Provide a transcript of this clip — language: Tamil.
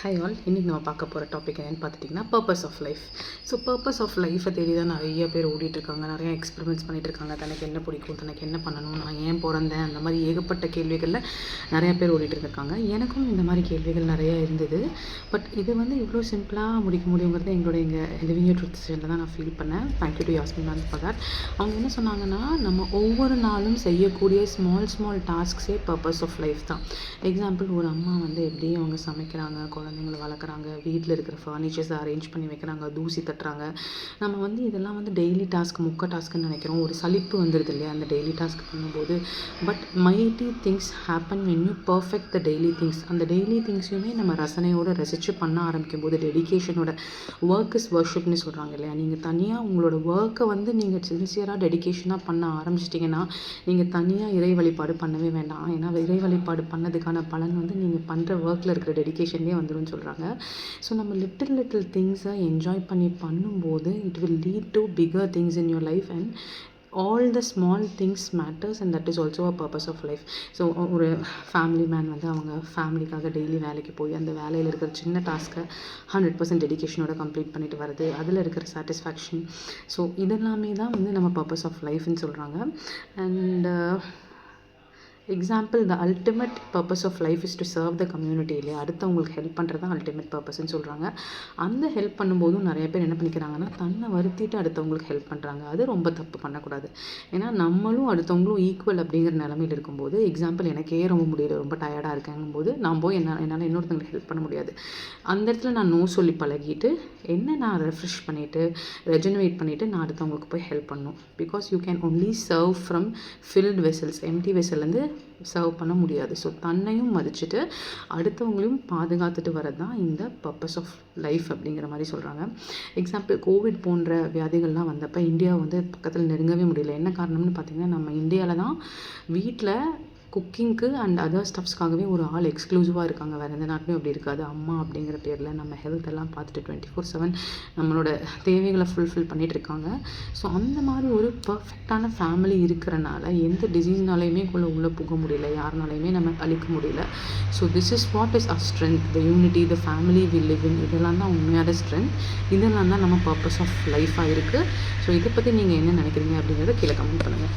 ஹாய் ஆல், இன்றைக்கி நம்ம பார்க்க போகிற டாபிக் என்னென்னு பார்த்துட்டிங்கன்னா purpose of life. So purpose of லைஃப்பை தேடி தான் நிறைய பேர் ஓடிட்டுருக்காங்க, நிறைய எக்ஸ்பெரிமெண்ட்ஸ் பண்ணிகிட்ருக்காங்க. தனக்கு என்ன பிடிக்கும், தனக்கு என்ன பண்ணணும், நான் ஏன் பிறந்தேன், அந்த மாதிரி ஏகப்பட்ட கேள்விகளில் நிறைய பேர் ஓடிட்டு இருக்காங்க. எனக்கும் இந்த மாதிரி கேள்விகள் நிறைய இருந்தது. பட் இது இவ்வளோ சிம்பிளாக முடிக்க முடியுங்கிறது எங்களுடைய லிவிங் யூ ட்ரூத் செஷனில் தான் நான் ஃபீல் பண்ணேன். Thank you to Yasmin ma'am for that. அவங்க என்ன சொன்னாங்கன்னா, நம்ம ஒவ்வொரு நாளும் செய்யக்கூடிய ஸ்மால் டாஸ்க்ஸே பர்பஸ் ஆஃப் லைஃப் தான். எக்ஸாம்பிள், ஒரு அம்மா எப்படி அவங்க சமைக்கிறாங்க, குழந்தைங்களை வளர்க்குறாங்க, வீட்டில் இருக்கிற ஃபர்னிச்சர்ஸை அரேஞ்ச் பண்ணி வைக்கிறாங்க, தூசி தட்டுறாங்க. நம்ம இதெல்லாம் டெய்லி டாஸ்க், டாஸ்க்குன்னு நினைக்கிறோம். ஒரு சலிப்பு வந்துடுது இல்லையா அந்த டெய்லி டாஸ்க் பண்ணும்போது. But mighty things happen when you perfect the daily things. அந்த டெய்லி திங்ஸையுமே நம்ம ரசனையோடு ரசித்து பண்ண ஆரம்பிக்கும் போது, டெடிக்கேஷனோட ஒர்க் இஸ் வர்ஷிப்னு சொல்கிறாங்க இல்லையா. நீங்கள் தனியாக உங்களோட ஒர்க்கை நீங்கள் சின்சியராக டெடிக்கேஷனாக பண்ண ஆரம்பிச்சிட்டிங்கன்னா, நீங்கள் தனியாக இறை வழிபாடு பண்ணவே வேண்டாம். ஏன்னா இறை வழிபாடு பண்ணதுக்கான பலன் நீங்கள் பண்ணுற ஒர்க்கில் இருக்கிற டெடிக்கேஷன்லேயே வந்துடும் சொல்கிறாங்க. ஸோ நம்ம லிட்டில் திங்ஸை என்ஜாய் பண்ணி பண்ணும்போது it will lead to figure things in your life and all the small things matters and that is also a purpose of life. So ஒரு ஃபேமிலி மேன் அவங்க ஃபேமிலிக்காக டெய்லி வேலைக்கு போய் அந்த வேலையில் இருக்கிற சின்ன டாஸ்க்கை 100% டெடிக்கேஷனோட கம்ப்ளீட் பண்ணிட்டு வருது, அதில் இருக்கிற சாட்டிஸ்ஃபேக்ஷன். ஸோ இதெல்லாமே தான் நம்ம பர்பஸ் ஆஃப் லைஃப்னு சொல்கிறாங்க. And example, the ultimate purpose of life is to serve the community இல்லையா. அடுத்தவங்களுக்கு ஹெல்ப் பண்ணுறது தான் அல்டிமேட் பர்பஸ்ன்னு சொல்கிறாங்க. அந்த ஹெல்ப் பண்ணும்போதும் நிறைய பேர் என்ன பண்ணிக்கிறாங்கன்னா, தன்னை வருத்திட்டு அடுத்தவங்களுக்கு ஹெல்ப் பண்ணுறாங்க. அது ரொம்ப தப்பு, பண்ணக்கூடாது. ஏன்னா நம்மளும் அடுத்தவங்களும் ஈக்குவல் அப்படிங்கிற நிலமையில் இருக்கும்போது, எக்ஸாம்பிள், எனக்கே ரொம்ப முடியல, ரொம்ப டயர்டாக இருக்கேங்கும்போது நான் போய் என்னால் இன்னொருத்தவங்களுக்கு ஹெல்ப் பண்ண முடியாது. அந்த இடத்துல நான் நோ சொல்லி பழகிட்டு நான் ரெஃப்ரெஷ் பண்ணிவிட்டு ரெஜெனரேட் பண்ணிவிட்டு நான் அடுத்தவங்களுக்கு போய் ஹெல்ப் பண்ணணும். Because you can only serve from filled vessels. Empty வெசல்லேருந்து சர்வ் பண்ண முடியாது. ஸோ தன்னையும் மதிச்சுட்டு அடுத்தவங்களையும் பாதுகாத்துட்டு வரது தான் இந்த பர்பஸ் ஆஃப் லைஃப் அப்படிங்கிற மாதிரி சொல்கிறாங்க. எக்ஸாம்பிள், கோவிட் போன்ற வியாதிகள்லாம் வந்தப்போ இந்தியா பக்கத்தில் நெருங்கவே முடியல. என்ன காரணம்னு பார்த்தீங்கன்னா, நம்ம இந்தியாவில் தான் வீட்டில் குக்கிங்க்கு அண்ட் அதர் ஸ்டப்ஸ்க்காகவே ஒரு ஆள் எக்ஸ்க்ளூசிவாக இருக்காங்க. வேறு எந்த நாட்டிலையும் அப்படி இருக்காது. அம்மா அப்படிங்கிற பேரில் நம்ம ஹெல்த் எல்லாம் பார்த்துட்டு 24/7 நம்மளோட தேவைகளை ஃபுல்ஃபில் பண்ணிகிட்டு இருக்காங்க. ஸோ அந்த மாதிரி ஒரு பர்ஃபெக்டான ஃபேமிலி இருக்கிறனால எந்த டிசீஸ்னாலையுமே உள்ளே போக முடியல, யாருனாலையுமே நம்ம அழிக்க முடியல. So this is what is our strength, the unity, the family we live in. இதெல்லாம் தான் உண்மையான ஸ்ட்ரென்த். இதெல்லாம் தான் நம்ம பர்பஸ் ஆஃப் லைஃபாக இருக்குது. ஸோ இதை பற்றி நீங்கள் என்ன நினைக்கிறீங்க அப்படிங்கிறத கீழே கமெண்ட் பண்ணுங்கள்.